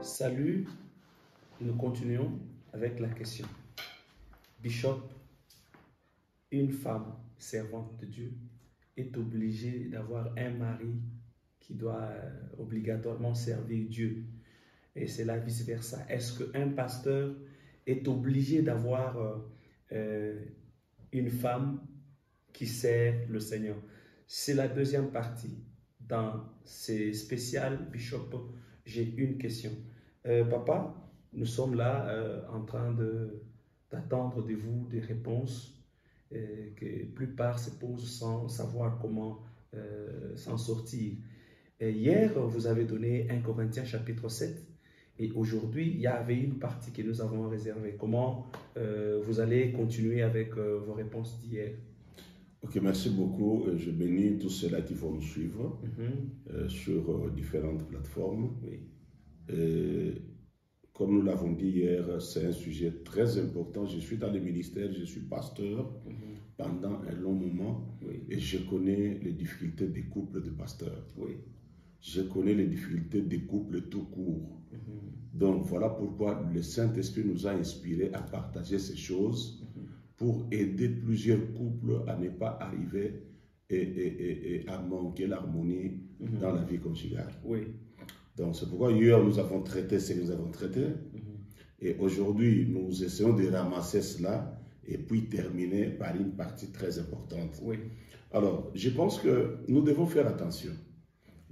Salut, nous continuons avec la question. Bishop, une femme servante de Dieu est obligée d'avoir un mari qui doit obligatoirement servir Dieu. Et c'est la vice-versa. Est-ce qu'un pasteur est obligé d'avoir une femme qui sert le Seigneur? C'est la deuxième partie. Dans ces spéciales, Bishop, j'ai une question. Papa, nous sommes là en train d'attendre de vous des réponses que la plupart se posent sans savoir comment s'en sortir. Hier, vous avez donné 1 Corinthiens chapitre 7 et aujourd'hui, il y avait une partie que nous avons réservée. Comment vous allez continuer avec vos réponses d'hier? Ok, merci beaucoup. Je bénis tous ceux-là qui vont nous suivre sur différentes plateformes. Oui. Comme nous l'avons dit hier, c'est un sujet très important. Je suis dans le ministère, je suis pasteur pendant un long moment et je connais les difficultés des couples de pasteurs. Oui. Je connais les difficultés des couples tout court. Donc voilà pourquoi le Saint-Esprit nous a inspirés à partager ces choses pour aider plusieurs couples à ne pas arriver et à manquer l'harmonie dans la vie conjugale. Oui. Donc c'est pourquoi hier nous avons traité ce que nous avons traité et aujourd'hui nous essayons de ramasser cela et puis terminer par une partie très importante. Oui. Alors je pense que nous devons faire attention.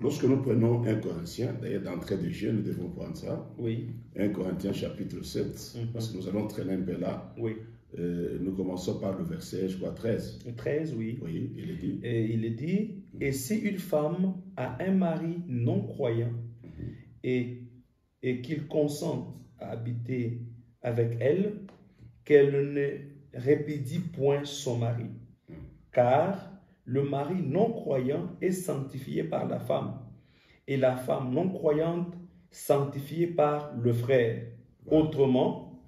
Lorsque nous prenons 1 Corinthiens, d'ailleurs d'entrée de jeu, nous devons prendre ça. Oui. 1 Corinthiens chapitre 7, parce que nous allons traîner un peu là. Oui. Nous commençons par le verset, je crois, 13. 13, oui. Oui, il est dit. Et il est dit, et si une femme a un mari non croyant et qu'il consente à habiter avec elle, qu'elle ne répudie point son mari. Car le mari non croyant est sanctifié par la femme, et la femme non croyante sanctifiée par le frère. Voilà. Autrement,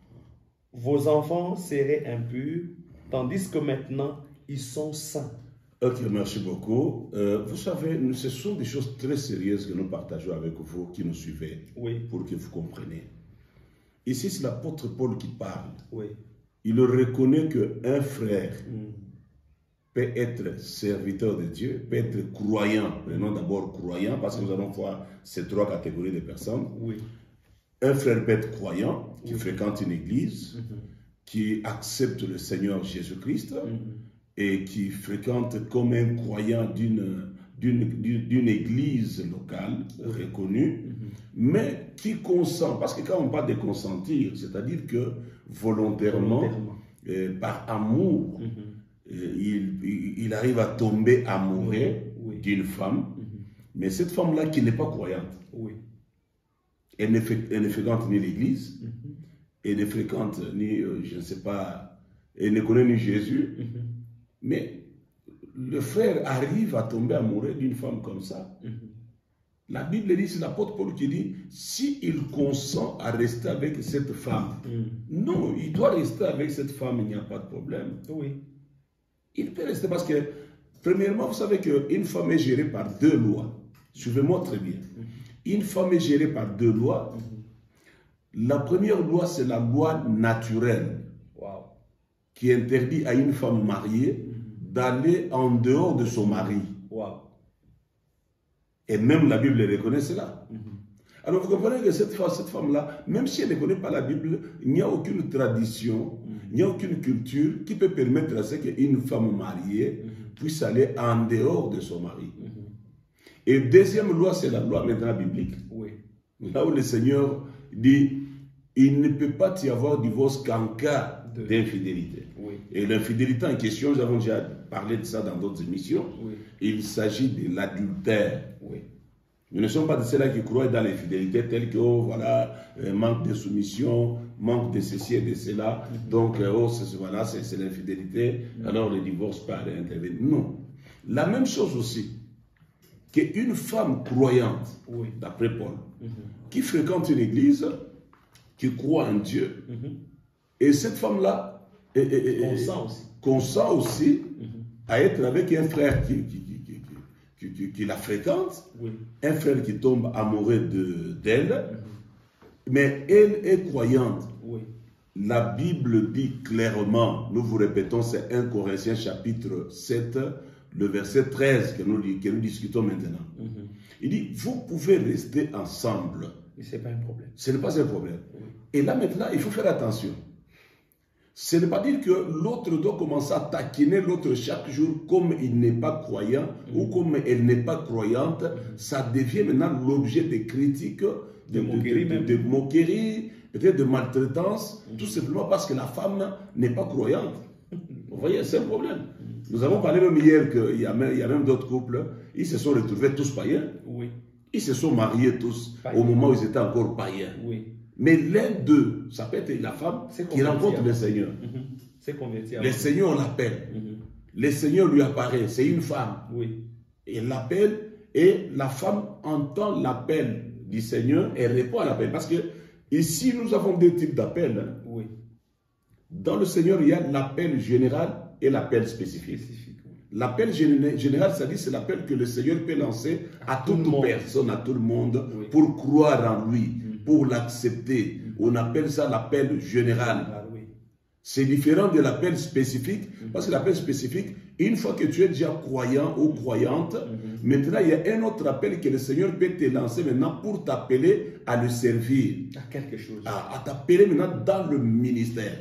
vos enfants seraient impurs, tandis que maintenant, ils sont saints. Ok, merci beaucoup. Vous savez, ce sont des choses très sérieuses que nous partageons avec vous qui nous suivez, pour que vous compreniez. Ici, c'est l'apôtre Paul qui parle. Il reconnaît qu'un frère peut être serviteur de Dieu, peut être croyant. Prenons d'abord croyant, parce que nous allons voir ces trois catégories de personnes. Un frère peut être croyant, qui fréquente une église, qui accepte le Seigneur Jésus-Christ, et qui fréquente comme un croyant d'une église locale reconnue, mais qui consent, parce que quand on parle de consentir, c'est-à-dire que volontairement, par amour, il arrive à tomber amoureux d'une femme, mais cette femme-là qui n'est pas croyante, elle ne fréquente ni l'église, elle ne fréquente ni, je ne sais pas, elle ne connaît ni Jésus, mais le frère arrive à tomber amoureux d'une femme comme ça. La Bible dit, c'est l'apôtre Paul qui dit, s'il consent à rester avec cette femme, non, il doit rester avec cette femme, il n'y a pas de problème. Il peut rester parce que, premièrement, vous savez qu'une femme est gérée par deux lois. Suivez-moi très bien. Une femme est gérée par deux lois. La première loi, c'est la loi naturelle qui interdit à une femme mariée d'aller en dehors de son mari. Et même la Bible reconnaît cela. Alors vous comprenez que cette femme-là, même si elle ne connaît pas la Bible, il n'y a aucune tradition, il n'y a aucune culture qui peut permettre à ce qu'une femme mariée puisse aller en dehors de son mari. Et deuxième loi, c'est la loi maintenant biblique. Là où le Seigneur dit, il ne peut pas y avoir divorce qu'en cas d'infidélité. Et l'infidélité en question, nous avons déjà parlé de ça dans d'autres émissions. Il s'agit de l'adultère. Nous ne sommes pas de ceux-là qui croient dans l'infidélité telle que, oh, voilà, manque de soumission, manque de ceci et de cela. Donc, oh, voilà, c'est l'infidélité. Alors, le divorce peut intervenir. Non. La même chose aussi, qu'une femme croyante, d'après Paul, qui fréquente une église, qui croit en Dieu, et cette femme-là consent aussi à être avec un frère qui la fréquente, un frère qui tombe amoureux d'elle, Mais elle est croyante. Oui. La Bible dit clairement, nous vous répétons, c'est 1 Corinthiens chapitre 7, le verset 13 que nous discutons maintenant. Il dit, vous pouvez rester ensemble. Ce n'est pas un problème. Ce n'est pas un problème. Oui. Et là maintenant, il faut faire attention. Ce n'est pas dire que l'autre doit commencer à taquiner l'autre chaque jour comme il n'est pas croyant ou comme elle n'est pas croyante. Ça devient maintenant l'objet de critiques, de moqueries, peut-être de maltraitance, tout simplement parce que la femme n'est pas croyante. Vous voyez, c'est un problème. Nous avons parlé même hier qu'il y a même d'autres couples, ils se sont retrouvés tous païens. Oui. Ils se sont mariés tous païens. Au moment où ils étaient encore païens. Oui. Mais l'un d'eux, ça peut être la femme qui rencontre le Seigneur. Le Seigneur l'appelle. Le Seigneur lui apparaît. C'est une femme. Oui. Il l'appelle et la femme entend l'appel du Seigneur et répond à l'appel. Parce que ici, nous avons deux types d'appels. Oui. Dans le Seigneur, il y a l'appel général et l'appel spécifique. L'appel général, c'est l'appel que le Seigneur peut lancer à toute personne, à tout le monde, oui, pour croire en lui, pour l'accepter. On appelle ça l'appel général. Oui. C'est différent de l'appel spécifique, parce que l'appel spécifique, une fois que tu es déjà croyant ou croyante, maintenant il y a un autre appel que le Seigneur peut te lancer maintenant pour t'appeler à le servir. À quelque chose. À t'appeler maintenant dans le ministère.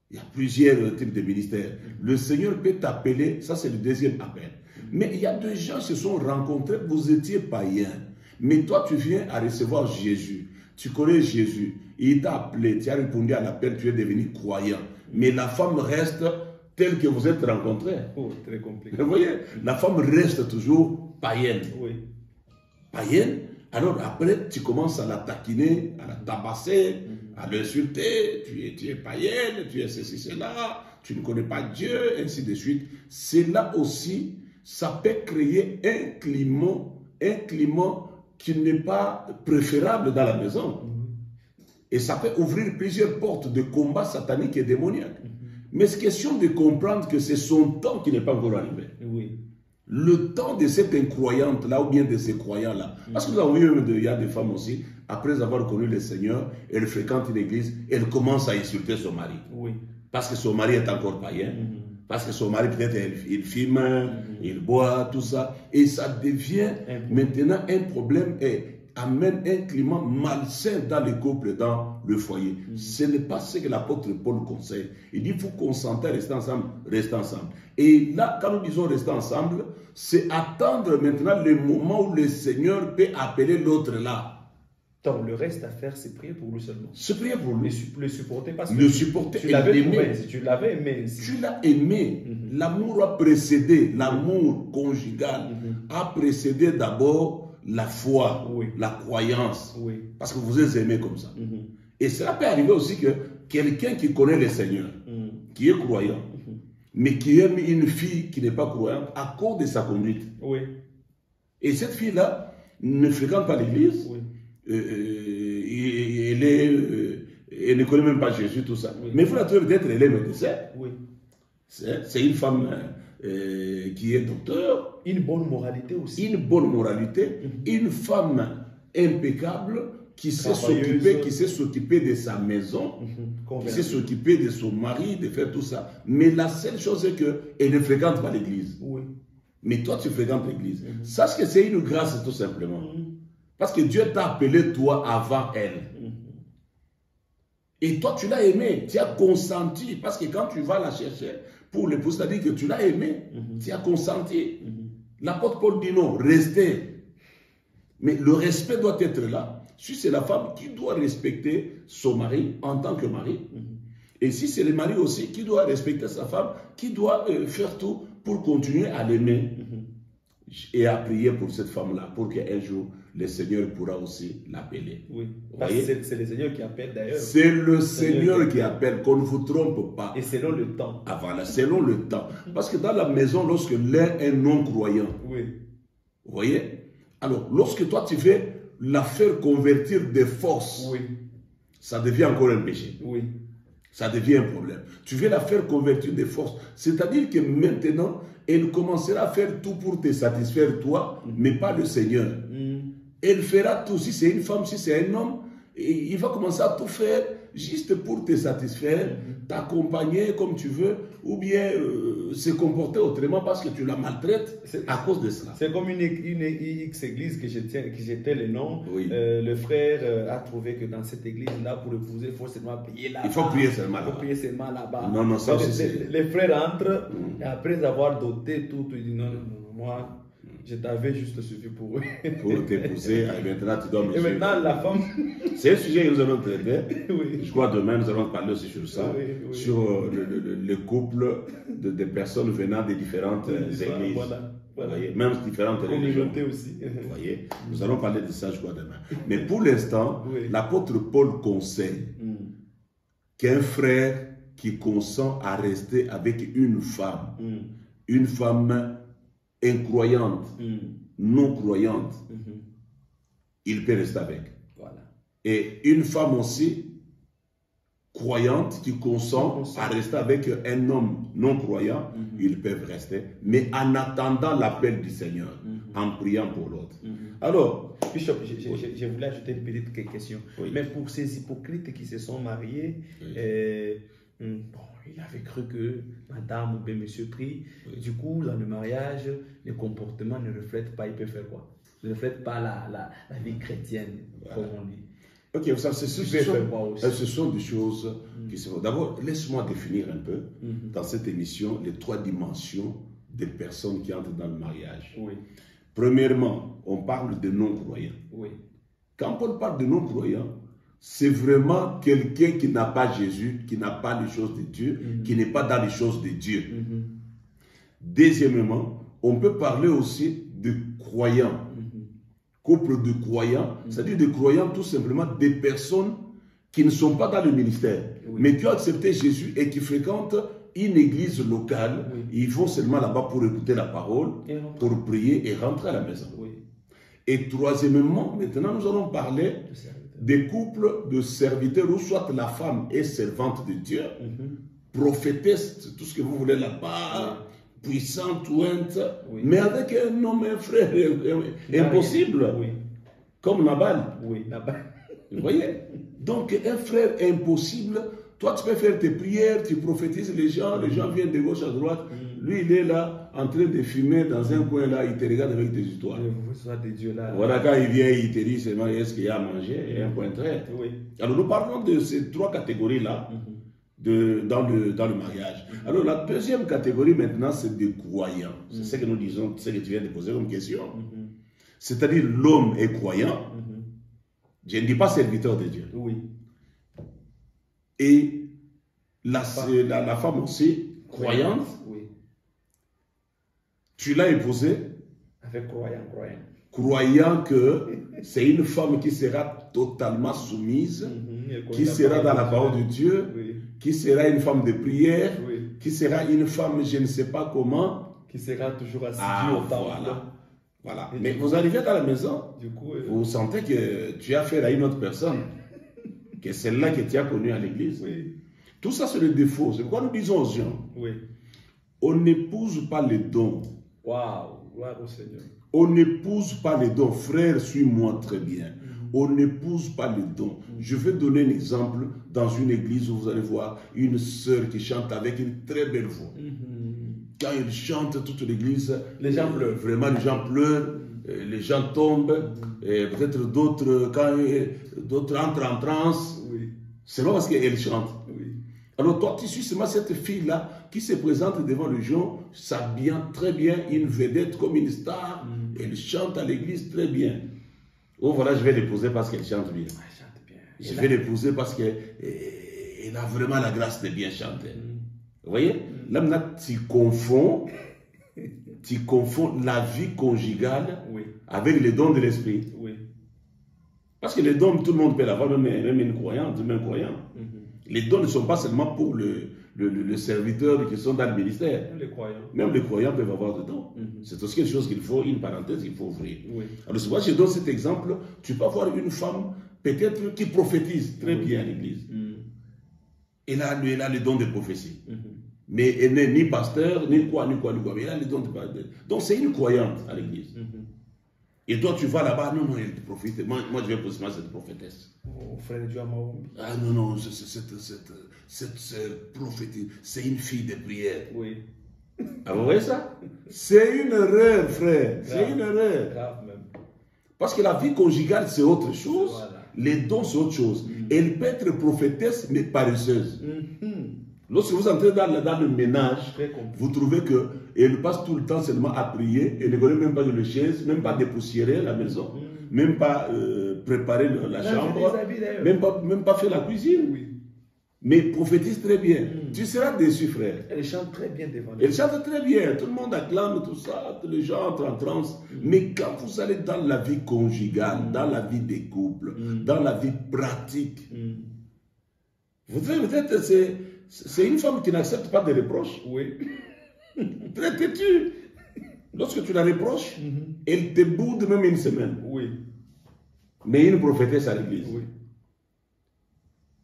Il y a plusieurs types de ministères. Le Seigneur peut t'appeler, ça c'est le deuxième appel. Mais il y a deux gens qui se sont rencontrés, vous étiez païens. Mais toi tu viens à recevoir Jésus. Tu connais Jésus. Il t'a appelé, tu as répondu à l'appel, tu es devenu croyant. Mais la femme reste telle que vous êtes rencontrés. Oh, très compliqué. Vous voyez, la femme reste toujours païenne. Oui. Païenne. Alors après, tu commences à la taquiner, à la tabasser, à l'insulter. Tu es païenne, tu es ceci, cela, tu ne connais pas Dieu, ainsi de suite. C'est là aussi, ça peut créer un climat qui n'est pas préférable dans la maison. Et ça peut ouvrir plusieurs portes de combat satanique et démoniaque. Mais c'est question de comprendre que c'est son temps qui n'est pas encore arrivé. Oui. Le temps de cette incroyante-là ou bien de ces croyants-là. Parce que vous avez vu, il y a des femmes aussi, après avoir connu le Seigneur, elles fréquentent l'église, elles commencent à insulter son mari. Oui. Parce que son mari est encore païen. Parce que son mari, peut-être, il fume, il boit, tout ça. Et ça devient maintenant un problème et amène un climat malsain dans les couples, dans le foyer. Ce n'est pas ce que l'apôtre Paul conseille. Il dit, il faut consenter, rester ensemble, rester ensemble. Et là, quand nous disons rester ensemble, c'est attendre maintenant le moment où le Seigneur peut appeler l'autre là. Donc, le reste à faire, c'est prier pour lui seulement. C'est prier pour lui. Le supporter parce que le supporter tu l'avais aimé. Si tu l'avais aimé. Tu l'as aimé. L'amour a précédé, l'amour conjugal a précédé d'abord la foi, la croyance. Parce que vous êtes aimé comme ça. Et cela peut arriver aussi que quelqu'un qui connaît le Seigneur, qui est croyant, mais qui aime une fille qui n'est pas croyante à cause de sa conduite. Et cette fille-là ne fréquente pas l'église. Elle ne connaît même pas Jésus, tout ça. Mais il faut la trouver peut-être, elle est médecin. C'est une femme qui est docteur. Une bonne moralité aussi. Une bonne moralité. Une femme impeccable qui sait s'occuper de sa maison, qui sait s'occuper de son mari, de faire tout ça. Mais la seule chose est qu'elle ne fréquente pas l'église. Mais toi, tu fréquentes l'église. Sache que c'est une grâce tout simplement. Parce que Dieu t'a appelé toi avant elle. Et toi, tu l'as aimé, tu as consenti. Parce que quand tu vas la chercher pour l'épouser, c'est-à-dire que tu l'as aimé, tu as consenti. L'apôtre Paul dit non, restez. Mais le respect doit être là. Si c'est la femme qui doit respecter son mari en tant que mari, et si c'est le mari aussi qui doit respecter sa femme, qui doit faire tout pour continuer à l'aimer et à prier pour cette femme-là, pour qu'un jour, le Seigneur pourra aussi l'appeler. Parce que c'est le Seigneur qui appelle d'ailleurs. C'est le Seigneur qui appelle, qu'on ne vous trompe pas. Et selon le temps. Ah voilà, selon le temps. Parce que dans la maison, lorsque l'un est non-croyant, vous voyez, alors lorsque toi tu veux la faire convertir de force, ça devient encore un péché. Ça devient un problème. Tu veux la faire convertir de force. C'est-à-dire que maintenant, elle commencera à faire tout pour te satisfaire toi, mais pas le Seigneur. Elle fera tout. Si c'est une femme, si c'est un homme, Et il va commencer à tout faire juste pour te satisfaire, t'accompagner comme tu veux, ou bien se comporter autrement parce que tu la maltraites à cause de cela. C'est comme une X-église que j'étais le nom. Oui. Le frère a trouvé que dans cette église-là, pour épouser, il faut seulement payer là-bas. Il faut prier seulement là-bas. Il faut prier seulement là-bas. Non, non, ça aussi les frères entrent, et après avoir doté tout, ils disent non, moi... Je t'avais juste suffi pour t'épouser, et maintenant tu dois me suivre. Et maintenant la femme... C'est un sujet que nous allons traiter. Oui. Je crois demain nous allons parler aussi sur ça, sur le couple de personnes venant des différentes églises. Voilà. Voyez, même différentes religions. Aussi. Vous voyez, nous allons parler de ça, je crois, demain. Mais pour l'instant, l'apôtre Paul conseille qu'un frère qui consent à rester avec une femme incroyante, non croyante, il peut rester avec. Voilà. Et une femme aussi croyante qui consent à rester avec un homme non croyant, ils peuvent rester, mais en attendant l'appel du Seigneur, en priant pour l'autre. Alors, Bishop, je voulais ajouter une petite question. Mais pour ces hypocrites qui se sont mariés, bon, il avait cru que madame ou bien monsieur prie. Du coup, dans le mariage, le comportement ne reflète pas, il peut faire quoi? Ne reflète pas la vie chrétienne, comme on dit. Ok, ça, ce sont des choses qui se font. D'abord, laisse-moi définir un peu, dans cette émission, les 3 dimensions des personnes qui entrent dans le mariage. Premièrement, on parle de non-croyants. Quand on parle de non-croyants, c'est vraiment quelqu'un qui n'a pas Jésus, qui n'a pas les choses de Dieu, qui n'est pas dans les choses de Dieu. Deuxièmement, on peut parler aussi de croyants. Couple de croyants, c'est-à-dire de croyants tout simplement des personnes qui ne sont pas dans le ministère, mais qui ont accepté Jésus et qui fréquentent une église locale. Ils vont seulement là-bas pour écouter la parole, pour prier et rentrer à la maison. Et troisièmement, maintenant nous allons parler des couples de serviteurs où soit la femme est servante de Dieu, prophétesse, tout ce que vous voulez là-bas, puissante, ouinte, mais avec un homme, un frère impossible, comme Nabal. Vous voyez? Donc un frère impossible, toi tu peux faire tes prières, tu prophétises les gens viennent de gauche à droite, lui il est là en train de fumer dans un coin là, il te regarde avec tes histoires. Voilà, quand il vient, il te dit seulement est-ce qu'il y a à manger et un point très. Alors nous parlons de ces 3 catégories là dans le mariage. Alors la deuxième catégorie maintenant c'est des croyants. C'est ce que nous disons, c'est ce que tu viens de poser comme question. C'est-à-dire l'homme est croyant, je ne dis pas serviteur de Dieu. Et la femme aussi croyante. Tu l'as épousée avec croyant que c'est une femme qui sera totalement soumise, qui sera dans la parole de Dieu, qui sera une femme de prière, qui sera une femme je ne sais pas comment, qui sera toujours assidue au temple. Voilà. Mais vous arrivez dans la maison, vous sentez que tu as affaire à une autre personne, que c'est celle-là que tu as connue à l'église. Tout ça c'est le défaut. C'est pourquoi nous disons aux gens, on n'épouse pas les dons. Waouh, gloire au Seigneur. On n'épouse pas les dons. Frère, suis-moi très bien. On n'épouse pas les dons. Je vais donner un exemple dans une église où vous allez voir une sœur qui chante avec une très belle voix. Quand elle chante, toute l'église, les gens pleurent. Vraiment, les gens pleurent, les gens tombent, et peut-être d'autres, quand d'autres entrent en transe, c'est pas parce qu'elle chante. Alors toi, tu suis seulement cette fille-là qui se présente devant les gens, s'habillant très bien, une vedette comme une star, elle chante à l'église très bien. Oh voilà, je vais l'épouser parce qu'elle chante bien. Je vais l'épouser parce qu'elle a vraiment la grâce de bien chanter. Vous voyez? Là maintenant, tu confonds la vie conjugale avec les dons de l'esprit. Parce que les dons, tout le monde peut l'avoir, même une croyante, même un croyant. Les dons ne sont pas seulement pour le serviteur qui sont dans le ministère. Même les croyants peuvent avoir des dons. C'est aussi quelque chose qu'il faut, une parenthèse qu'il faut ouvrir. Alors, c'est pourquoi je donne cet exemple. Tu peux avoir une femme, peut-être, qui prophétise très bien à l'église. Elle a le don de prophétie. Mais elle n'est ni pasteur, ni quoi. Mais elle a le don de prophétie. Donc, c'est une croyante à l'église. Et toi, tu vas là-bas, non, elle te profite. Moi, je vais poser cette prophétesse. Oh, frère Dieu, ah non, cette prophétesse, c'est une fille de prière. Oui. Ah, vous voyez ça? C'est une erreur, frère. C'est une erreur. Grave même. Parce que la vie conjugale, c'est autre chose. Voilà. Les dons, c'est autre chose. Elle peut être prophétesse, mais paresseuse. Lorsque vous entrez dans le ménage, vous trouvez qu'elle passe tout le temps seulement à prier. Elle ne connaît même pas de la chaise, même pas dépoussiérer la maison, même pas préparer la chambre, même pas faire la cuisine. Oui. Mais prophétise très bien. Tu seras déçu, frère. Elle chante très bien devant Dieu. Elle chante très bien. Tout le monde acclame tout ça. Les gens entrent en transe. Mais quand vous allez dans la vie conjugale, dans la vie des couples, dans la vie pratique, vous devez peut-être... C'est une femme qui n'accepte pas de reproches. Oui. Très têtue. Lorsque tu la reproches, elle te boude même une semaine. Oui. Mais une prophétesse à l'église. Oui.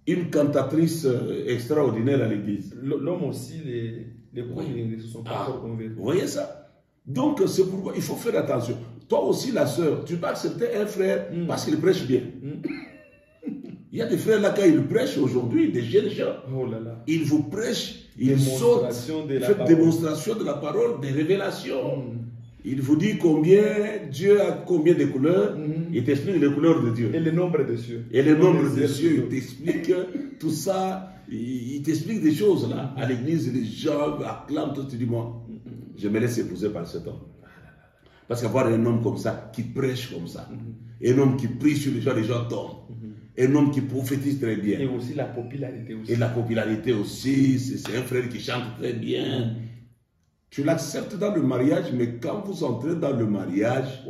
Une cantatrice extraordinaire à l'église. L'homme aussi, les premiers ne sont pas encore convaincus. Vous voyez ça? Donc, c'est pourquoi il faut faire attention. Toi aussi, la sœur, tu peux accepter un frère parce qu'il prêche bien. Il y a des frères là, quand ils prêchent aujourd'hui, des jeunes gens, ils vous prêchent, ils sautent, ils font démonstration de la parole, des révélations. Il vous dit combien Dieu a combien de couleurs, il t'explique les couleurs de Dieu. Et le nombre de cieux. Et le nombre de cieux, il t'explique tout ça, il t'explique des choses là. À l'église, les gens acclament, tout, tu dis moi, je me laisse épouser par cet homme. Parce qu'avoir un homme comme ça, qui prêche comme ça, un homme qui prie sur les gens tombent. Un homme qui prophétise très bien. Et aussi la popularité aussi. Et la popularité aussi, c'est un frère qui chante très bien. Tu l'acceptes dans le mariage, mais quand vous entrez dans le mariage,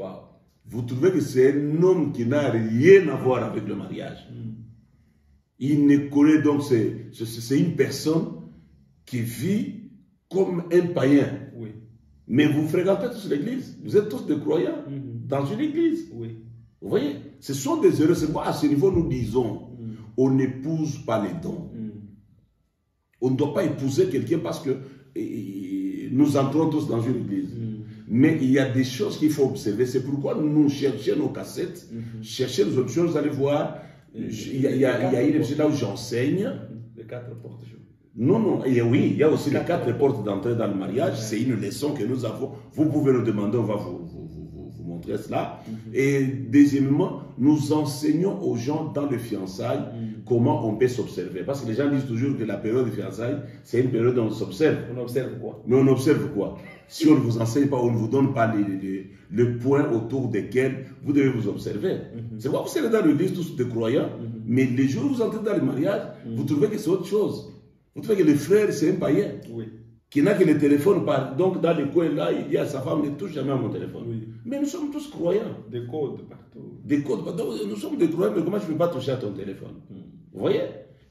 vous trouvez que c'est un homme qui n'a rien à voir avec le mariage. Il ne connaît donc, c'est une personne qui vit comme un païen. Oui. Mais vous fréquentez tous l'église. Vous êtes tous des croyants dans une église. Oui. Vous voyez, ce sont des erreurs. C'est pourquoi à ce niveau, nous disons, on n'épouse pas les dons. On ne doit pas épouser quelqu'un parce que nous entrons tous dans une église. Mais il y a des choses qu'il faut observer. C'est pourquoi nous cherchons nos cassettes, cherchons nos options. Vous allez voir, il y a une émission là où j'enseigne. Les 4 portes. Non, et oui, il y a aussi les 4 portes d'entrée dans le mariage. C'est une leçon que nous avons. Vous pouvez nous demander, on va vous montrer cela. Et deuxièmement, nous enseignons aux gens dans le fiançailles comment on peut s'observer. Parce que les gens disent toujours que la période de fiançailles, c'est une période où on s'observe. On observe quoi? Mais on observe quoi? Si on ne vous enseigne pas, on ne vous donne pas le point autour desquels vous devez vous observer. C'est pourquoi vous serez dans l'église tous des croyants, mais les jours où vous entrez dans le mariage, vous trouvez que c'est autre chose. Vous trouvez que le frère, c'est un païen. Oui. Qui n'a que le téléphone, donc dans les coins là, il dit à sa femme, ne touche jamais à mon téléphone. Oui. Mais nous sommes tous croyants. Des codes partout. Des codes partout. Nous sommes des croyants, mais comment je ne peux pas toucher à ton téléphone? Vous voyez?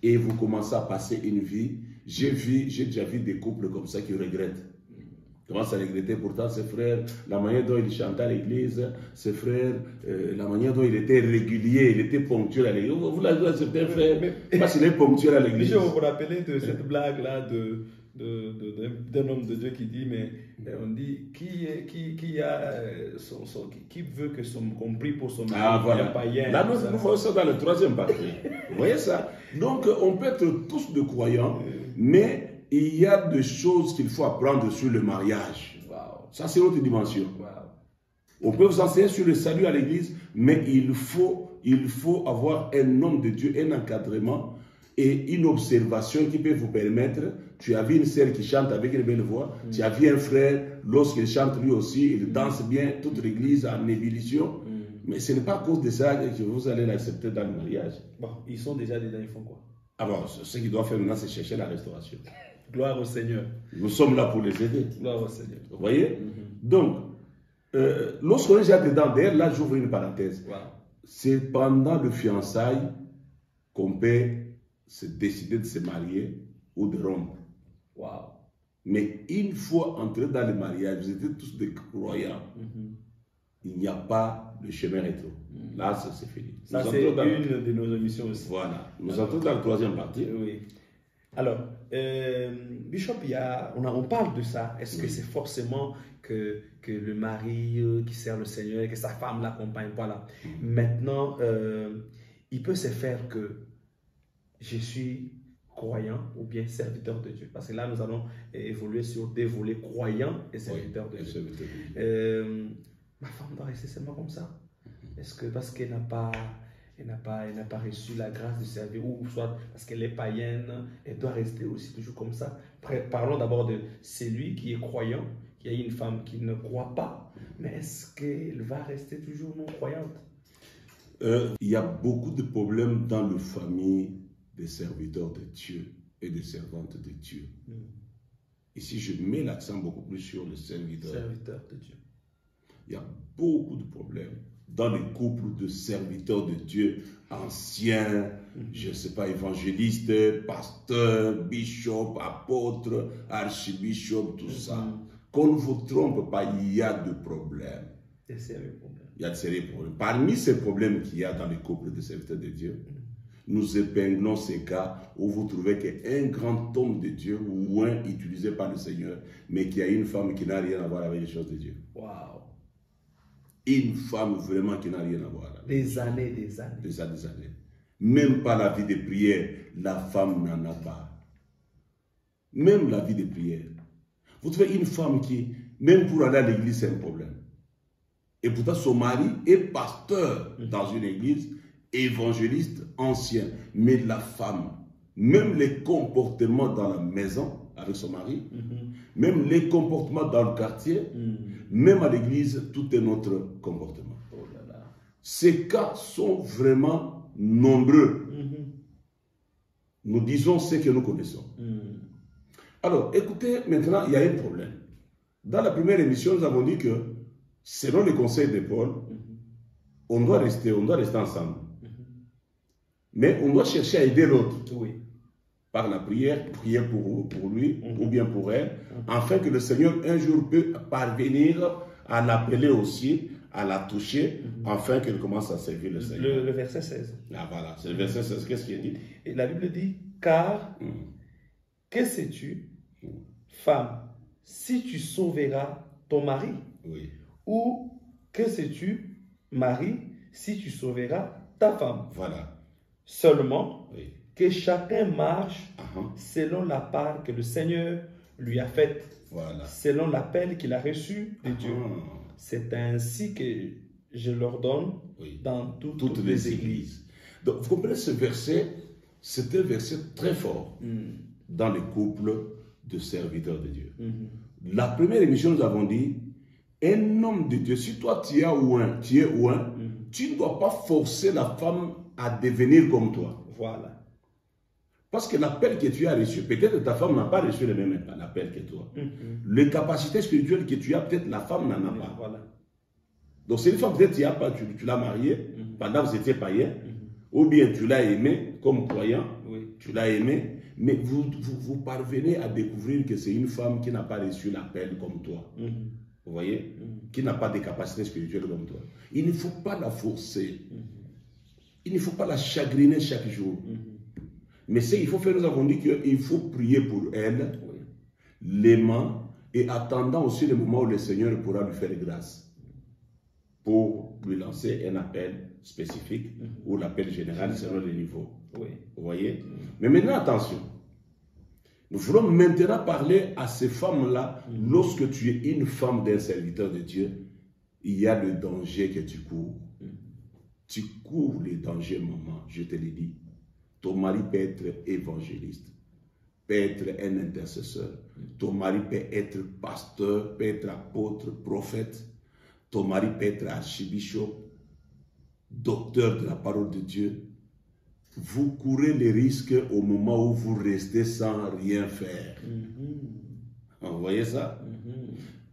Et vous commencez à passer une vie. J'ai déjà vu des couples comme ça qui regrettent. Commencent à regretter pourtant ses frères, la manière dont il chantait à l'église, ses frères, la manière dont il était régulier, il était ponctuel à l'église. Vous l'avez accepté, un frère, parce qu'il est ponctuel à l'église. Je vous rappelle de cette blague-là d'un homme de Dieu qui dit, mais on dit, qui veut que son compris pour son mari, voilà. Païen. Là, nous voyons ça dans la 3e partie. Vous voyez ça? Donc, on peut être tous de croyants, mais il y a des choses qu'il faut apprendre sur le mariage. Ça, c'est notre dimension. On peut vous enseigner sur le salut à l'église, mais il faut avoir un homme de Dieu, un encadrement et une observation qui peut vous permettre. Tu as vu une sœur qui chante avec une belle voix, tu as vu un frère, lorsqu'il chante lui aussi, il danse bien, toute l'église en ébullition. Mais ce n'est pas à cause de ça que vous allez l'accepter dans le mariage. Bon, ils sont déjà dedans, ils font quoi? Alors, ce qu'ils doivent faire maintenant, c'est chercher la restauration. Gloire au Seigneur. Nous sommes là pour les aider. Gloire au Seigneur. Vous voyez? Donc, lorsqu'on est déjà dedans, d'ailleurs, là, j'ouvre une parenthèse. C'est pendant le fiançailles qu'on peut se décider de se marier ou de rompre. Mais une fois entré dans le mariage, vous étiez tous des croyants. Il n'y a pas de chemin rétro. Là, c'est fini. Ça, c'est une de nos émissions aussi. Voilà. Nous entrons dans la 3e partie. Oui. Alors, Bishop, on parle de ça. Est-ce que c'est forcément que le mari qui sert le Seigneur et que sa femme l'accompagne? Voilà. Maintenant, il peut se faire que je suis croyant ou bien serviteur de Dieu. Parce que là, nous allons évoluer sur des volets croyants et serviteurs de Dieu. Ma femme doit rester seulement comme ça? Est-ce que parce qu'elle n'a pas reçu la grâce de servir, ou soit parce qu'elle est païenne, elle doit rester aussi toujours comme ça? Parlons d'abord de celui qui est croyant, qui a une femme qui ne croit pas, mais est-ce qu'elle va rester toujours non croyante? Il y a beaucoup de problèmes dans les familles des serviteurs de Dieu et des servantes de Dieu. Ici, je mets l'accent beaucoup plus sur les serviteurs de Dieu. Il y a beaucoup de problèmes dans les couples de serviteurs de Dieu, anciens, je ne sais pas, évangélistes, pasteurs, bishops, apôtres, archibishops, tout ça. Qu'on ne vous trompe pas, il y a des problèmes. Des sérieux problèmes. Il y a de sérieux problèmes. Parmi ces problèmes qu'il y a dans les couples de serviteurs de Dieu, nous épinglons ces cas où vous trouvez qu'un grand homme de Dieu, ou un utilisé par le Seigneur, mais qui a une femme qui n'a rien à voir avec les choses de Dieu. Waouh! Une femme vraiment qui n'a rien à voir. Des années. Des années. Même pas la vie de prière, la femme n'en a pas. Même la vie de prière. Vous trouvez une femme qui, même pour aller à l'église, c'est un problème. Et pourtant, son mari est pasteur dans une église, évangéliste, ancien. Mais la femme, même les comportements dans la maison avec son mari, même les comportements dans le quartier, même à l'église, tout est notre comportement. Oh là là. Ces cas sont vraiment nombreux. Nous disons ce que nous connaissons. Alors, écoutez, maintenant, il y a un problème. Dans la première émission, nous avons dit que, selon les conseils de Paul, on doit rester ensemble. Mais on doit chercher à aider l'autre. Oui. Par la prière, prier pour lui ou bien pour elle, afin que le Seigneur un jour peut parvenir à l'appeler aussi, à la toucher, afin qu'elle commence à servir le Seigneur. Le verset 16. Ah voilà, c'est le verset 16. Qu'est-ce qu'il dit? Et la Bible dit, car, que sais-tu, femme, si tu sauveras ton mari? Oui. Ou que sais-tu, mari, si tu sauveras ta femme? Voilà. Seulement, oui. Que chacun marche selon la part que le Seigneur lui a faite, selon l'appel qu'il a reçu de Dieu. C'est ainsi que je l'ordonne dans toutes les églises. Donc, vous comprenez ce verset, c'est un verset très fort dans les couples de serviteurs de Dieu. La première émission, nous avons dit, un homme de Dieu, si toi tu es un, tu ne dois pas forcer la femme à devenir comme toi. Voilà. Parce que l'appel que tu as reçu, peut-être ta femme n'a pas reçu le même appel que toi. Les capacités spirituelles que tu as, peut-être la femme n'en a pas. Voilà. Donc c'est une femme, peut-être tu l'as mariée pendant que vous étiez païen, ou bien tu l'as aimée comme croyant, tu l'as aimée, mais vous parvenez à découvrir que c'est une femme qui n'a pas reçu l'appel comme toi. Vous voyez? Qui n'a pas de capacités spirituelles comme toi. Il ne faut pas la forcer. Il ne faut pas la chagriner chaque jour. Mais ce qu'il faut faire, nous avons dit qu'il faut prier pour elle, l'aimant, et attendant aussi le moment où le Seigneur pourra lui faire grâce pour lui lancer un appel spécifique ou l'appel général selon le niveau. Vous voyez? Mais maintenant, attention. Nous voulons maintenant parler à ces femmes-là. Lorsque tu es une femme d'un serviteur de Dieu, il y a le danger que tu cours. Tu cours les dangers, maman, je te l'ai dit. Ton mari peut être évangéliste, peut être un intercesseur. Ton mari peut être pasteur, peut être apôtre, prophète. Ton mari peut être archibishop, docteur de la parole de Dieu. Vous courez les risques au moment où vous restez sans rien faire. Vous voyez ça?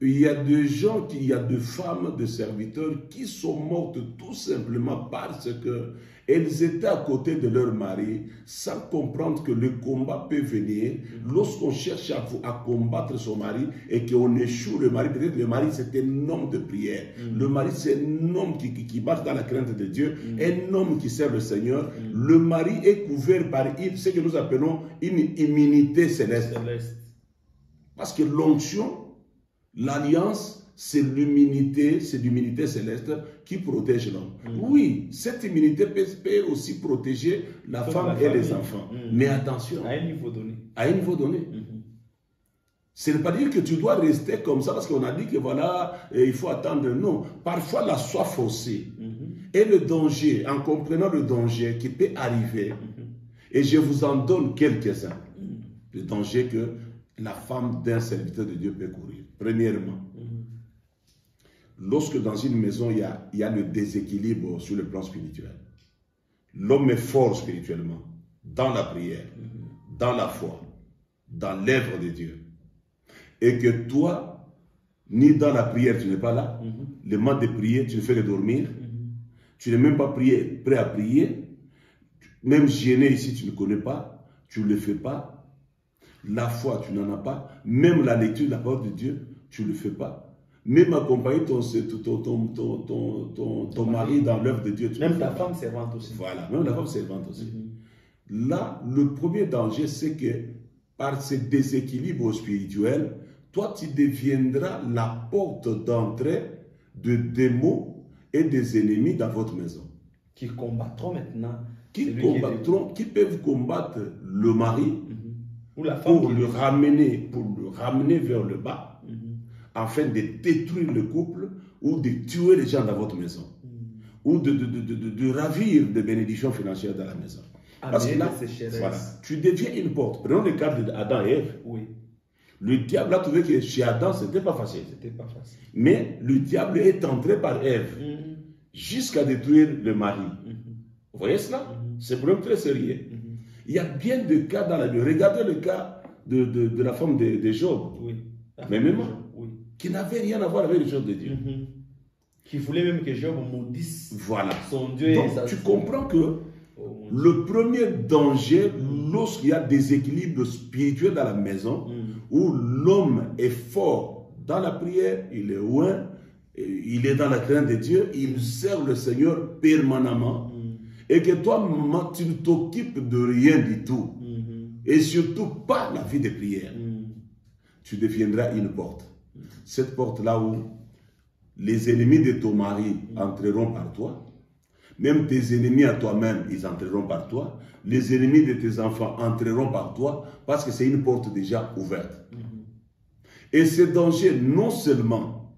il y a des gens, il y a des femmes, des serviteurs qui sont mortes tout simplement parce que elles étaient à côté de leur mari sans comprendre que le combat peut venir lorsqu'on cherche à combattre son mari et qu'on échoue le mari. Peut-être le mari c'est un homme de prière. Le mari c'est un homme qui marche dans la crainte de Dieu, un homme qui sert le Seigneur. Le mari est couvert par ce que nous appelons une immunité céleste. Parce que l'onction, l'alliance, c'est l'immunité céleste qui protège l'homme. Oui, cette immunité peut aussi protéger la femme et les enfants. Mais attention. À un niveau donné. À un niveau donné. Ce n'est pas dire que tu dois rester comme ça parce qu'on a dit que voilà, il faut attendre. Non. Parfois, la soif aussi. Et le danger, en comprenant le danger qui peut arriver, et je vous en donne quelques-uns. Le danger que la femme d'un serviteur de Dieu peut courir. Premièrement, lorsque dans une maison, il y a le déséquilibre sur le plan spirituel. L'homme est fort spirituellement, dans la prière, dans la foi, dans l'œuvre de Dieu. Et que toi, ni dans la prière, tu n'es pas là. Le moment de prier, tu ne fais que dormir. Tu n'es même pas prêt à prier. Même gêné ici, tu ne connais pas. Tu ne le fais pas. La foi, tu n'en as pas. Même la lecture de la parole de Dieu, tu ne le fais pas. Même accompagner ton mari dans l'œuvre de Dieu. Même ta femme servante aussi. Voilà, même la femme servante aussi. Là, le premier danger, c'est que par ce déséquilibre spirituel, toi, tu deviendras la porte d'entrée de démons et des ennemis dans votre maison. Qui combattront maintenant. Qui peuvent combattre le mari ou la femme pour le ramener vers le bas, afin de détruire le couple ou de tuer les gens dans votre maison. Ou de ravir des bénédictions financières dans la maison. Parce que là, voilà, tu deviens une porte. Prenons le cas d'Adam et Ève. Oui. Le diable a trouvé que chez Adam, ce n'était pas facile. Mais le diable est entré par Ève jusqu'à détruire le mari. Vous voyez cela? C'est un problème très sérieux. Il y a bien de cas dans la Bible. Regardez le cas de la femme de Job. Oui. Même qui n'avait rien à voir avec les choses de Dieu. Qui voulait même que Job maudisse son Dieu. Donc, tu comprends que le premier danger, lorsqu'il y a des équilibres spirituels dans la maison, où l'homme est fort dans la prière, il est loin, il est dans la crainte de Dieu, il sert le Seigneur permanemment, et que toi, tu ne t'occupes de rien du tout, et surtout pas la vie de prière, tu deviendras une porte. Cette porte-là où les ennemis de ton mari entreront par toi, même tes ennemis à toi-même, ils entreront par toi, les ennemis de tes enfants entreront par toi, parce que c'est une porte déjà ouverte. Et ce danger, non seulement,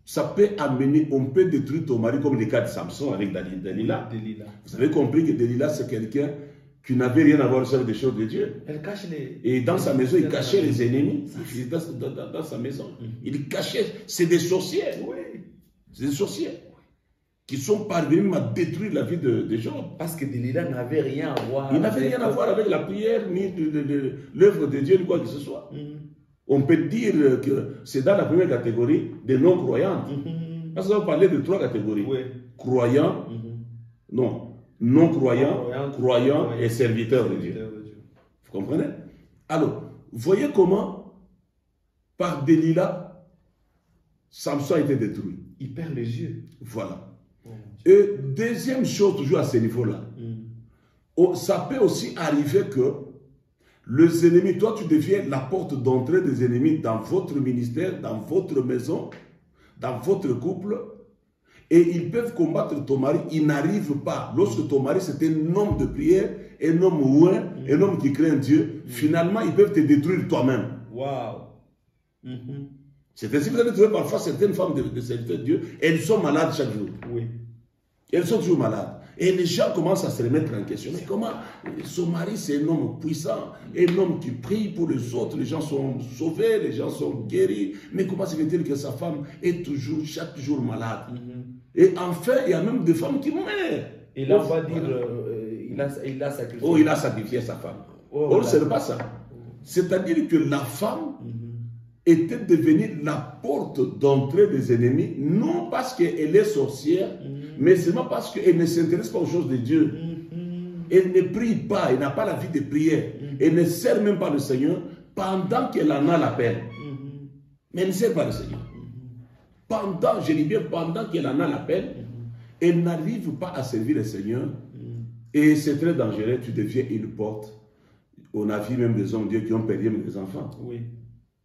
ça peut amener, on peut détruire ton mari, comme le cas de Samson avec Dalila. Vous avez compris que Dalila, c'est quelqu'un qui n'avait rien à voir avec des choses de Dieu. Elle cache Et dans sa maison, il cachait les ennemis. Dans sa maison. Il cachait. C'est des sorciers. C'est des sorciers qui sont parvenus à détruire la vie des gens. Parce que Delilah n'avait rien à voir. Il n'avait rien à voir avec la prière, ni l'œuvre de Dieu, ni quoi que ce soit. On peut dire que c'est dans la première catégorie des non-croyants. Parce qu'on parlait de trois catégories. Croyants, non-croyants, croyants et serviteurs de Dieu. Vous comprenez? Alors, voyez comment, par Delilah, Samson a été détruit. Il perd les yeux. Voilà. Et deuxième chose, toujours à ce niveau-là, ça peut aussi arriver que les ennemis, toi tu deviens la porte d'entrée des ennemis dans votre ministère, dans votre maison, dans votre couple, et ils peuvent combattre ton mari, ils n'arrivent pas. Lorsque ton mari c'est un homme de prière, un homme ouin, un homme qui craint Dieu, finalement ils peuvent te détruire toi-même. Waouh. C'est ainsi que vous allez trouver parfois certaines femmes de serviteurs de Dieu, elles sont malades chaque jour. Elles sont toujours malades. Et les gens commencent à se remettre en question. Mais comment son mari, c'est un homme puissant, un homme qui prie pour les autres, les gens sont sauvés, les gens sont guéris. Mais comment se fait-il que sa femme est toujours, chaque jour malade? Et enfin, il y a même des femmes qui meurent. Et là, on va dire, il a sacrifié. Oh, il a sacrifié sa femme. Oh, ce n'est pas ça. C'est-à-dire que la femme était devenue la porte d'entrée des ennemis, non parce qu'elle est sorcière, mais seulement parce qu'elle ne s'intéresse pas aux choses de Dieu. Elle ne prie pas, elle n'a pas la vie de prière. Elle ne sert même pas le Seigneur pendant qu'elle en a l'appel. Mais elle ne sert pas le Seigneur. Pendant, je dis bien, pendant qu'elle en a l'appel, elle n'arrive pas à servir le Seigneur. Et c'est très dangereux, tu deviens une porte. On a vu même des hommes de Dieu qui ont perdu même des enfants. Oui.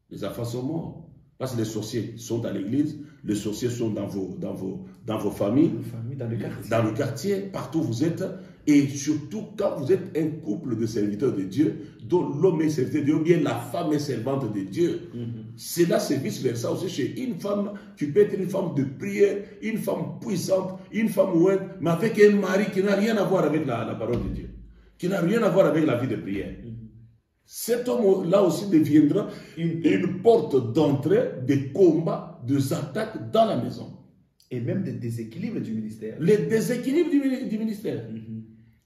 Les enfants sont morts. Parce que les sorciers sont à l'église, les sorciers sont dans vos familles, dans le quartier, partout où vous êtes. Et surtout quand vous êtes un couple de serviteurs de Dieu, dont l'homme est serviteur de Dieu, ou bien la femme est servante de Dieu. C'est là, c'est vice-versa aussi chez une femme. Tu peux être une femme de prière, une femme puissante, une femme ouette, mais avec un mari qui n'a rien à voir avec la parole de Dieu, qui n'a rien à voir avec la vie de prière. Cet homme-là aussi deviendra une porte d'entrée des combats, des attaques dans la maison. Et même des déséquilibres du ministère. Les déséquilibres du ministère.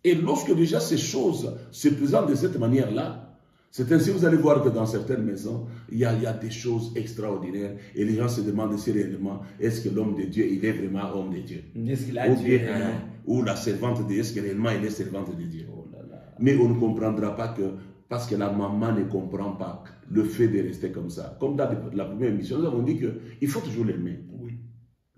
Et lorsque déjà ces choses se présentent de cette manière-là, c'est ainsi que vous allez voir que dans certaines maisons, il y a des choses extraordinaires. Et les gens se demandent si réellement, est-ce que l'homme de Dieu, il est vraiment homme de Dieu? Est-ce qu'il a Dieu? Ou la servante de Dieu, est-ce que réellement il est servante de Dieu? Oh là là. Mais on ne comprendra pas que parce que la maman ne comprend pas le fait de rester comme ça. Comme dans la première émission, nous avons dit qu'il faut toujours l'aimer. Oui.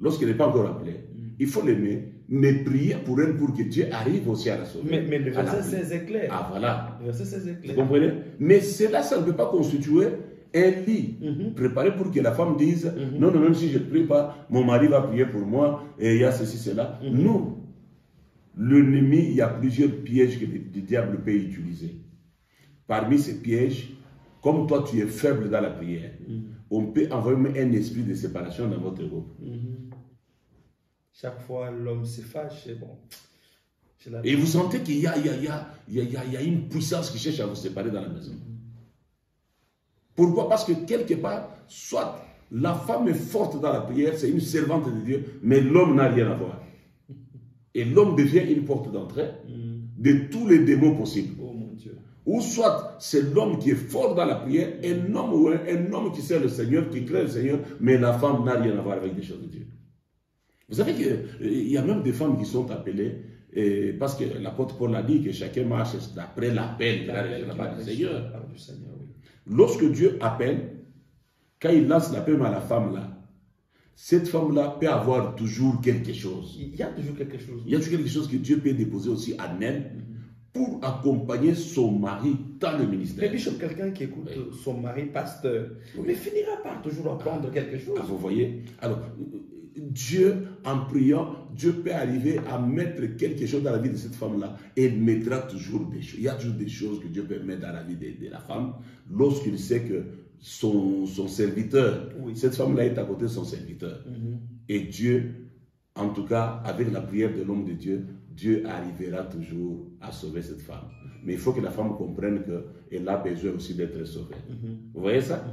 Lorsqu'elle n'est pas encore appelée, il faut l'aimer, mais prier pour elle pour que Dieu arrive aussi à la sauver. Mais le verset 16 est clair. Ah voilà. Le verset 16 est clair. Vous comprenez? Mais cela, ça ne peut pas constituer un lit préparé pour que la femme dise non, non, même si je ne prie pas, mon mari va prier pour moi et il y a ceci, cela. Non. L'ennemi, il y a plusieurs pièges que le diable peut utiliser. Parmi ces pièges, comme toi tu es faible dans la prière, on peut envoyer un esprit de séparation dans votre groupe. Chaque fois l'homme se fâche, c'est bon. Et vous sentez qu'il y a une puissance qui cherche à vous séparer dans la maison. Pourquoi? Parce que quelque part, soit la femme est forte dans la prière, c'est une servante de Dieu, mais l'homme n'a rien à voir. Et l'homme devient une porte d'entrée de tous les démons possibles. Ou soit c'est l'homme qui est fort dans la prière, un homme qui sert le Seigneur, qui crée le Seigneur, mais la femme n'a rien à voir avec les choses de Dieu. Vous savez qu'il y a même des femmes qui sont appelées, parce que l'apôtre Paul a dit que chacun marche d'après l'appel du Seigneur. Lorsque Dieu appelle, quand il lance l'appel à la femme là, cette femme-là peut avoir toujours quelque chose. Il y a toujours quelque chose. Il y a toujours quelque chose que Dieu peut déposer aussi en elle pour accompagner son mari dans le ministère. Mais Bishop, quelqu'un qui écoute son mari pasteur, mais finira par toujours apprendre quelque chose. Ah, vous voyez? Alors, Dieu, en priant, Dieu peut arriver à mettre quelque chose dans la vie de cette femme-là et il mettra toujours des choses. Il y a toujours des choses que Dieu peut mettre dans la vie de la femme lorsqu'il sait que son serviteur, cette femme-là est à côté de son serviteur. Et Dieu, en tout cas, avec la prière de l'homme de Dieu, Dieu arrivera toujours à sauver cette femme. Mais il faut que la femme comprenne qu'elle a besoin aussi d'être sauvée. Vous voyez ça?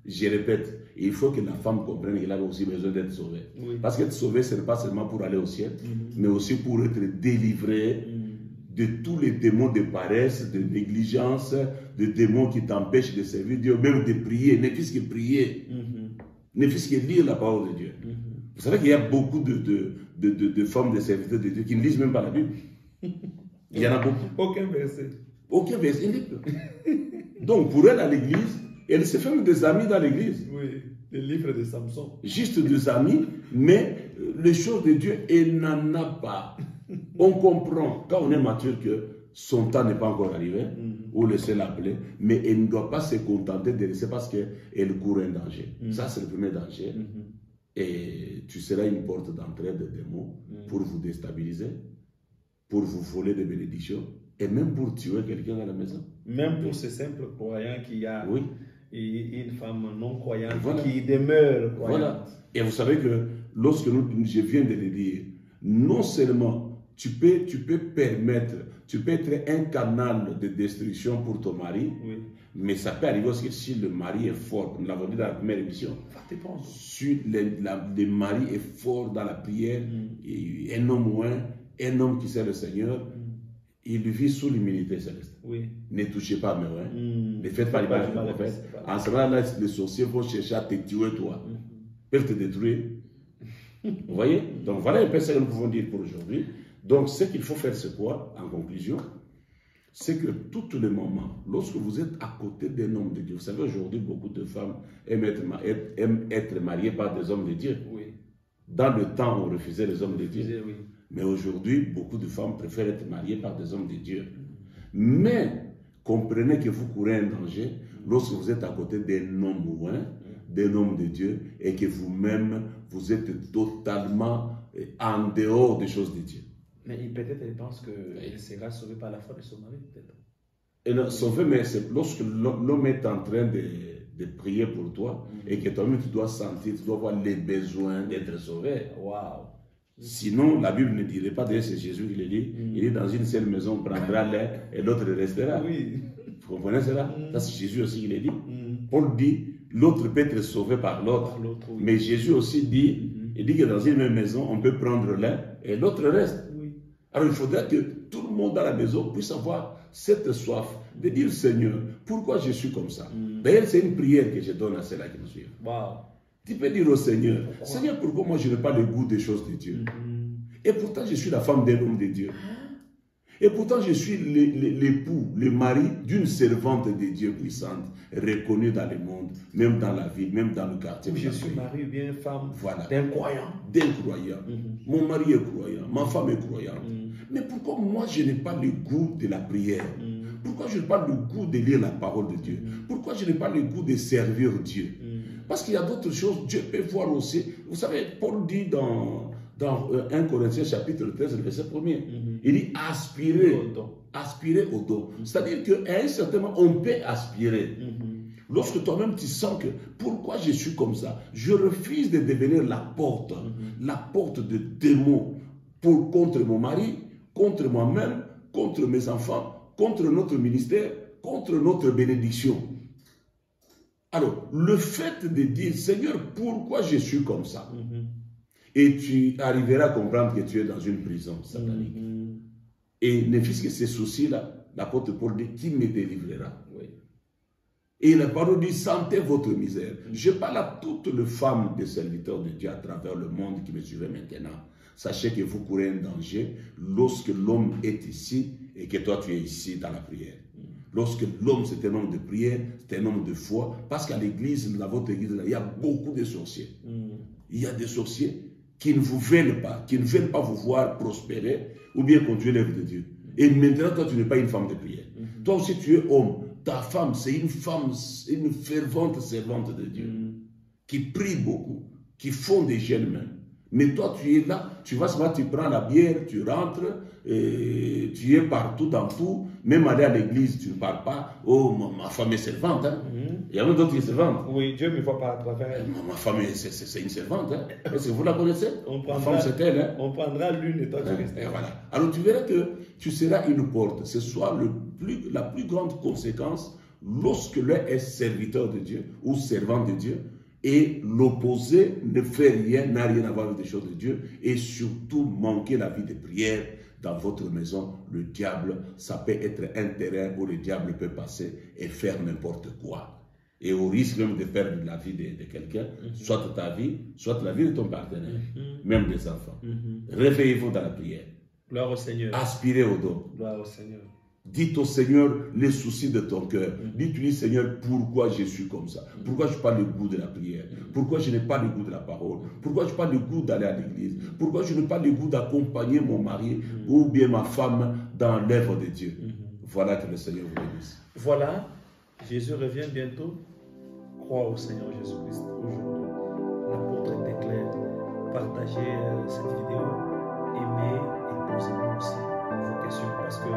Je répète, il faut que la femme comprenne qu'elle a aussi besoin d'être sauvée. Parce qu'être sauvée, ce n'est pas seulement pour aller au ciel, mais aussi pour être délivrée de tous les démons de paresse, de négligence, de démons qui t'empêchent de servir Dieu, même de prier, ne fût-ce que prier, ne fût-ce que lire la parole de Dieu. Vous savez qu'il y a beaucoup de femmes, de serviteurs de Dieu qui ne lisent même pas la Bible. Il y en a beaucoup. Aucun verset. Aucun verset. Donc pour elle à l'église, elle se fait des amis dans l'église. Oui, les livres de Samson. Juste des amis, mais les choses de Dieu, elle n'en a pas. On comprend, quand on est mature, que son temps n'est pas encore arrivé, ou laisser l'appeler, mais elle ne doit pas se contenter de laisser parce qu'elle court un danger. Ça, c'est le premier danger. Et tu seras une porte d'entrée de démons pour vous déstabiliser, pour vous voler des bénédictions, et même pour tuer quelqu'un à la maison. Même pour ce simple croyant qui a une femme non croyante qui demeure croyante. Voilà. Et vous savez que lorsque je viens de le dire, non seulement tu peux permettre, tu peux être un canal de destruction pour ton mari, mais ça peut arriver aussi que si le mari est fort, nous l'avons dit dans la première émission, si le mari est fort dans la prière, et un homme qui sert le Seigneur, il vit sous l'immunité céleste. Oui. Ne touchez pas mes mains. Ne faites pas l'image du prophète. En ce moment-là, les sorciers vont chercher à te tuer, toi. Ils peuvent te détruire. Vous voyez? Donc voilà un peu ce que nous pouvons dire pour aujourd'hui. Donc ce qu'il faut faire, c'est quoi, en conclusion? C'est que tous les moments, lorsque vous êtes à côté d'un homme de Dieu, vous savez, aujourd'hui, beaucoup de femmes aiment être mariées par des hommes de Dieu. Oui. Dans le temps, on refusait les hommes de Dieu. Oui. Mais aujourd'hui, beaucoup de femmes préfèrent être mariées par des hommes de Dieu. Mais comprenez que vous courez un danger lorsque vous êtes à côté d'un homme loin, d'un homme de Dieu, et que vous-même, vous êtes totalement en dehors des choses de Dieu. Mais peut-être elle pense qu'elle sera sauvée par la foi de son mari, peut-être. Et non, sauvée, mais c'est lorsque l'homme est en train de prier pour toi, et que toi-même tu dois sentir, tu dois avoir les besoins d'être sauvé. Waouh! Sinon, la Bible ne dirait pas, d'ailleurs c'est Jésus qui le dit, il est dans une seule maison, on prendra l'air et l'autre restera. Oui. Vous comprenez cela? Ça c'est Jésus aussi qui le dit. Paul dit, l'autre peut être sauvé par l'autre. Oui. Mais Jésus aussi dit, il dit que dans une même maison, on peut prendre l'un et l'autre reste. Oui. Alors il faudrait que tout le monde dans la maison puisse avoir cette soif de dire, Seigneur, pourquoi je suis comme ça? D'ailleurs, c'est une prière que je donne à ceux-là qui me suivent. Wow. Tu peux dire au Seigneur, Seigneur, pourquoi moi je n'ai pas le goût des choses de Dieu? Et pourtant je suis la femme d'un homme de Dieu. Et pourtant je suis l'époux, le mari d'une servante de Dieu puissante, reconnue dans le monde, même dans la ville, même dans le quartier. Je suis mari ou bien femme d'un croyant. D'un croyant. Mon mari est croyant, ma femme est croyante. Mais pourquoi moi je n'ai pas le goût de la prière? Pourquoi je n'ai pas le goût de lire la parole de Dieu? Pourquoi je n'ai pas le goût de servir Dieu? Parce qu'il y a d'autres choses, Dieu peut voir aussi. Vous savez, Paul dit dans 1 Corinthiens chapitre 13, verset 1er, il dit aspirer au don. C'est-à-dire qu'à un certain moment, on peut aspirer. Lorsque toi-même tu sens que, pourquoi je suis comme ça? Je refuse de devenir la porte de démons contre mon mari, contre moi-même, contre mes enfants, contre notre ministère, contre notre bénédiction. Alors, le fait de dire, Seigneur, pourquoi je suis comme ça? Et tu arriveras à comprendre que tu es dans une prison satanique. Et ne fût-ce que ces soucis-là, l'apôtre Paul dit, qui me délivrera? Oui. Et la parole dit, sentez votre misère. Je parle à toutes les femmes des serviteurs de Dieu à travers le monde qui me suivent maintenant. Sachez que vous courez un danger lorsque l'homme est ici et que toi tu es ici dans la prière. Lorsque l'homme c'est un homme de prière, c'est un homme de foi, parce qu'à l'église, dans votre église, il y a beaucoup de sorciers. Il y a des sorciers qui ne vous veulent pas, vous voir prospérer ou bien conduire l'œuvre de Dieu. Et maintenant, toi, tu n'es pas une femme de prière. Toi aussi, tu es homme. Ta femme, c'est une femme, une fervente servante de Dieu, qui prie beaucoup, qui font des jeûnes même. Mais toi, tu es là, tu vas se mettre, tu prends la bière, tu rentres, et tu es partout dans tout. Même aller à l'église, tu ne parles pas. Oh, ma femme est servante. Hein. Il y a même d'autres qui sont servantes. Oui, Dieu ne me voit pas à travers. Ma femme, c'est une servante. Hein. Est-ce que vous la connaissez? Ma femme, c'est elle. Hein. On prendra l'une et toi, tu restes. Voilà. Alors, tu verras que tu seras une porte. Ce soit la plus grande conséquence lorsque l'un est serviteur de Dieu ou servant de Dieu. Et l'opposé ne fait rien, n'a rien à voir avec les choses de Dieu. Et surtout, manquer la vie de prière dans votre maison. Le diable, ça peut être un terrain où le diable peut passer et faire n'importe quoi. Et au risque même de perdre la vie de quelqu'un, soit ta vie, soit la vie de ton partenaire, même des enfants. Réveillez-vous dans la prière. Gloire au Seigneur. Aspirez au don. Gloire au Seigneur. Dites au Seigneur les soucis de ton cœur. Dites-lui, Seigneur, pourquoi je suis comme ça? Pourquoi je n'ai pas le goût de la prière? Pourquoi je n'ai pas le goût de la parole? Pourquoi je n'ai pas le goût d'aller à l'église? Pourquoi je n'ai pas le goût d'accompagner mon mari ou bien ma femme dans l'œuvre de Dieu? Voilà, que le Seigneur vous bénisse. Voilà, Jésus revient bientôt. Crois au Seigneur Jésus-Christ aujourd'hui. L'apôtre était clair. Partagez cette vidéo, aimez et posez-nous aussi vos questions parce que